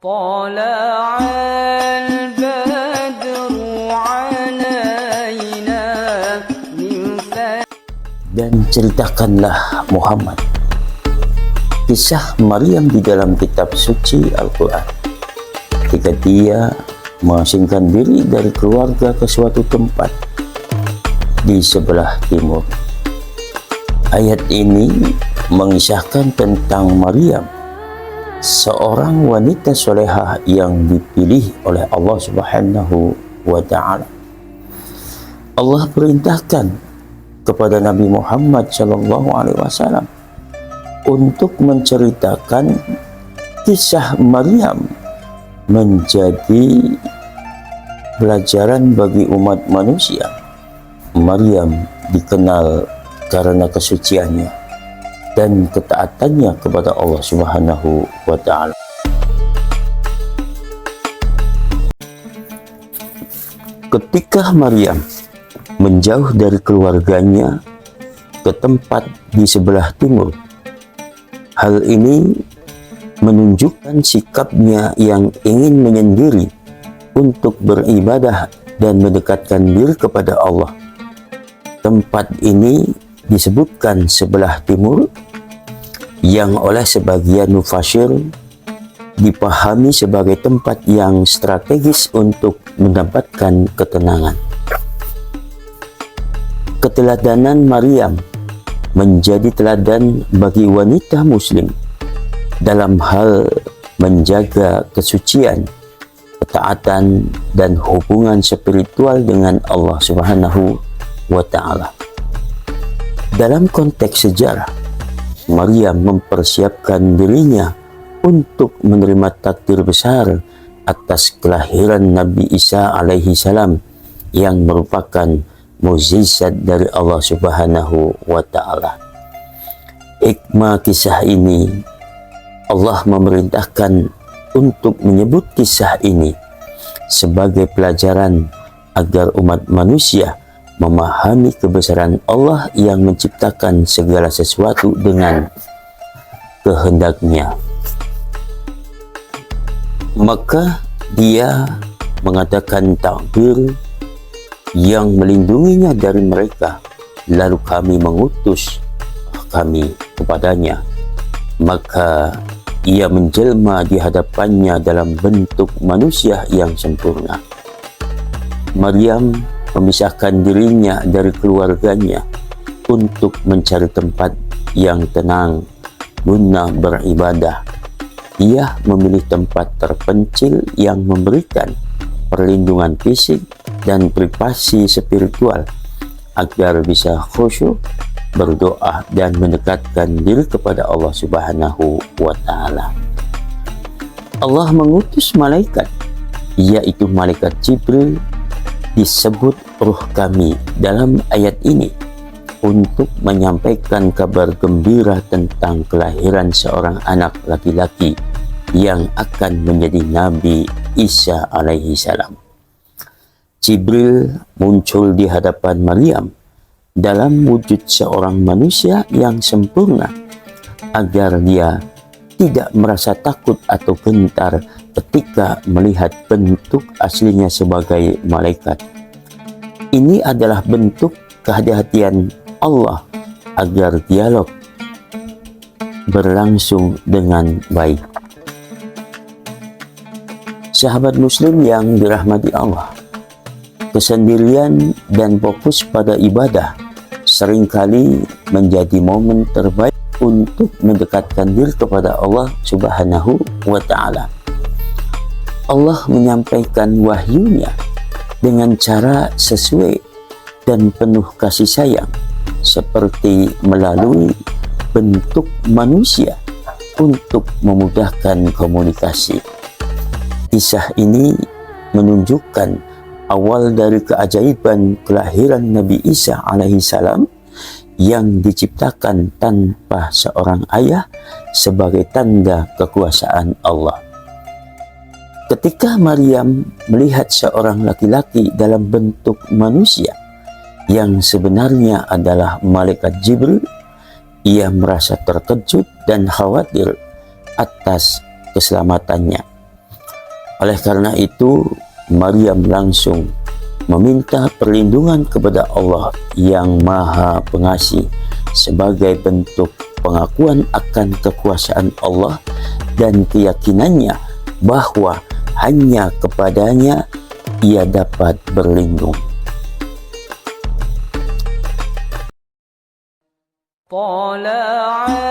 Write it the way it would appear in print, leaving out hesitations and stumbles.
طلع البدر علينا من Dan ceritakanlah Muhammad kisah Maryam di dalam kitab suci Al-Quran ketika dia mengasingkan diri dari keluarga ke suatu tempat di sebelah timur. Ayat ini mengisahkan tentang Maryam, seorang wanita solehah yang dipilih oleh Allah Subhanahu wa Ta'ala. Allah perintahkan kepada Nabi Muhammad SAW untuk menceritakan kisah Maryam menjadi pelajaran bagi umat manusia. Maryam dikenal karena kesuciannya dan ketaatannya kepada Allah Subhanahu wa Ta'ala. Ketika Maryam menjauh dari keluarganya ke tempat di sebelah timur, hal ini menunjukkan sikapnya yang ingin menyendiri untuk beribadah dan mendekatkan diri kepada Allah. Tempat ini disebutkan sebelah timur, yang oleh sebagian mufasir dipahami sebagai tempat yang strategis untuk mendapatkan ketenangan. Keteladanan Maryam menjadi teladan bagi wanita muslim dalam hal menjaga kesucian, ketaatan, dan hubungan spiritual dengan Allah Subhanahu wa Ta'ala. Dalam konteks sejarah, Maryam mempersiapkan dirinya untuk menerima takdir besar atas kelahiran Nabi Isa alaihi salam yang merupakan mukjizat dari Allah Subhanahu wa Ta'ala. Hikmah kisah ini, Allah memerintahkan untuk menyebut kisah ini sebagai pelajaran agar umat manusia memahami kebesaran Allah yang menciptakan segala sesuatu dengan kehendaknya. Maka dia mengadakan takdir yang melindunginya dari mereka, lalu kami mengutus kami kepadanya, maka ia menjelma di hadapannya dalam bentuk manusia yang sempurna. Maryam memisahkan dirinya dari keluarganya untuk mencari tempat yang tenang guna beribadah. Ia memilih tempat terpencil yang memberikan perlindungan fisik dan privasi spiritual agar bisa khusyuk, berdoa, dan mendekatkan diri kepada Allah Subhanahu wa Ta'ala. Allah mengutus malaikat, yaitu malaikat Jibril, disebut ruh kami dalam ayat ini, untuk menyampaikan kabar gembira tentang kelahiran seorang anak laki-laki yang akan menjadi Nabi Isa alaihi salam. Jibril muncul di hadapan Maryam dalam wujud seorang manusia yang sempurna agar dia tidak merasa takut atau gentar ketika melihat bentuk aslinya sebagai malaikat. Ini adalah bentuk kehati-hatian Allah agar dialog berlangsung dengan baik. Sahabat muslim yang dirahmati Allah, kesendirian dan fokus pada ibadah seringkali menjadi momen terbaik untuk mendekatkan diri kepada Allah Subhanahu wa Ta'ala. Allah menyampaikan wahyunya dengan cara sesuai dan penuh kasih sayang, seperti melalui bentuk manusia untuk memudahkan komunikasi. Kisah ini menunjukkan awal dari keajaiban kelahiran Nabi Isa alaihi salam yang diciptakan tanpa seorang ayah sebagai tanda kekuasaan Allah. Ketika Maryam melihat seorang laki-laki dalam bentuk manusia yang sebenarnya adalah malaikat Jibril, ia merasa terkejut dan khawatir atas keselamatannya. Oleh karena itu, Maryam langsung meminta perlindungan kepada Allah yang Maha Pengasih sebagai bentuk pengakuan akan kekuasaan Allah dan keyakinannya bahwa hanya kepadanya ia dapat berlindung. طلع